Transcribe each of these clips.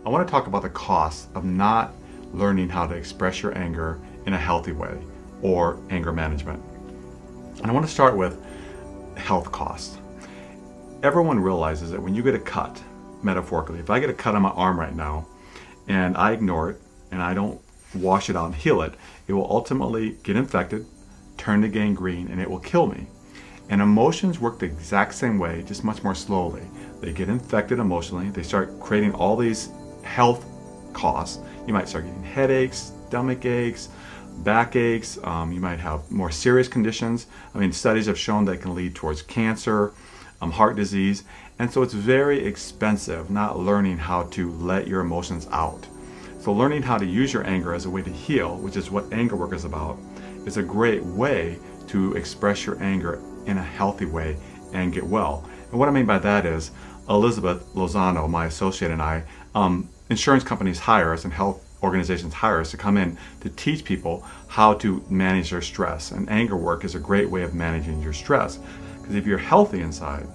I want to talk about the cost of not learning how to express your anger in a healthy way, or anger management. And I want to start with health costs. Everyone realizes that when you get a cut, metaphorically, if I get a cut on my arm right now and I ignore it and I don't wash it out and heal it, it will ultimately get infected, turn to gangrene, and it will kill me. And emotions work the exact same way, just much more slowly. They get infected emotionally, they start creating all these health costs. You might start getting headaches, stomach aches, backaches, you might have more serious conditions. I mean, studies have shown that it can lead towards cancer, heart disease, and so it's very expensive not learning how to let your emotions out. So learning how to use your anger as a way to heal, which is what anger work is about, is a great way to express your anger in a healthy way and get well. And what I mean by that is, Elizabeth Lozano, my associate, and I, insurance companies hire us and health organizations hire us to come in to teach people how to manage their stress. And anger work is a great way of managing your stress. Because if you're healthy inside,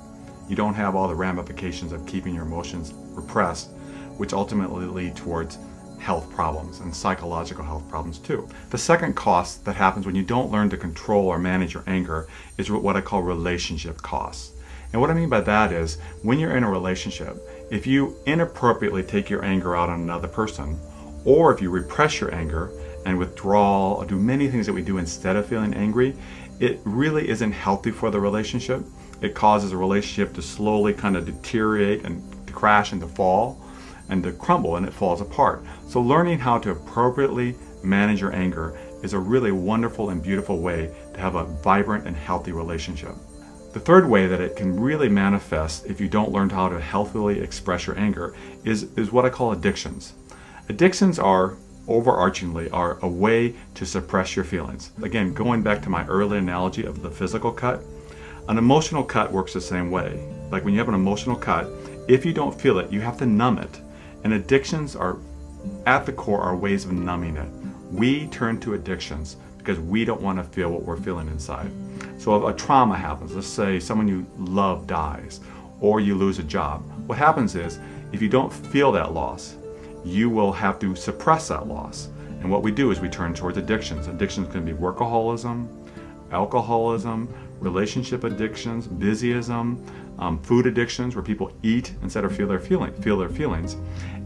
you don't have all the ramifications of keeping your emotions repressed, which ultimately lead towards health problems and psychological health problems too. The second cost that happens when you don't learn to control or manage your anger is what I call relationship costs. And what I mean by that is, when you're in a relationship, if you inappropriately take your anger out on another person, or if you repress your anger and withdraw or do many things that we do instead of feeling angry, it really isn't healthy for the relationship. It causes a relationship to slowly kind of deteriorate and to crash and to fall and to crumble, and it falls apart. So learning how to appropriately manage your anger is a really wonderful and beautiful way to have a vibrant and healthy relationship. The third way that it can really manifest if you don't learn how to healthily express your anger is what I call addictions. Addictions are, overarchingly, are a way to suppress your feelings. Again, going back to my early analogy of the physical cut, an emotional cut works the same way. Like when you have an emotional cut, if you don't feel it, you have to numb it. And addictions are, at the core, are ways of numbing it. We turn to addictions because we don't want to feel what we're feeling inside. So if a trauma happens, let's say someone you love dies, or you lose a job, what happens is, if you don't feel that loss, you will have to suppress that loss. And what we do is we turn towards addictions. Addictions can be workaholism, alcoholism, relationship addictions, busyism, food addictions, where people eat instead of feel their feelings.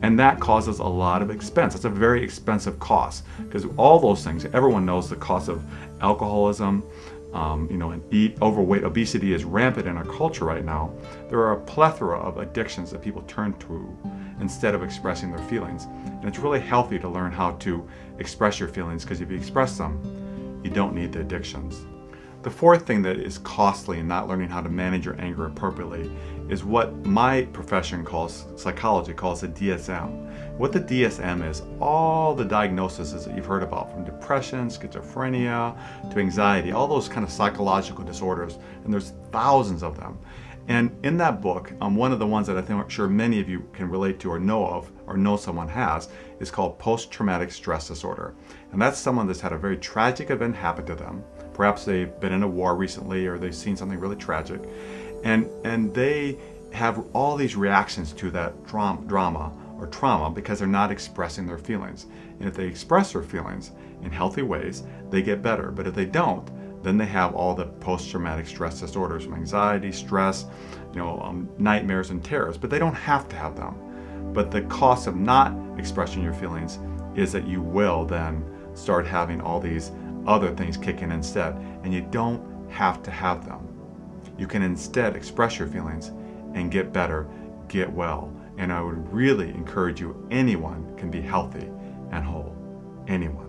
And that causes a lot of expense. It's a very expensive cost, because all those things, everyone knows the cost of alcoholism, and overweight, obesity is rampant in our culture right now. There are a plethora of addictions that people turn to instead of expressing their feelings. And it's really healthy to learn how to express your feelings, because if you express them, you don't need the addictions. The fourth thing that is costly in not learning how to manage your anger appropriately is what my profession calls, psychology calls, the DSM. What the DSM is, all the diagnoses that you've heard about, from depression, schizophrenia, to anxiety, all those kind of psychological disorders, and there's thousands of them. And in that book, one of the ones that I'm sure many of you can relate to or know of, or know someone has, is called post-traumatic stress disorder. And that's someone that's had a very tragic event happen to them. Perhaps they've been in a war recently, or they've seen something really tragic. And they have all these reactions to that drama or trauma because they're not expressing their feelings. And if they express their feelings in healthy ways, they get better. But if they don't, then they have all the post-traumatic stress disorders, from anxiety, stress, nightmares and terrors. But they don't have to have them. But the cost of not expressing your feelings is that you will then start having all these other things kick in instead. And you don't have to have them. You can instead express your feelings and get better, get well. And I would really encourage you, anyone can be healthy and whole. Anyone.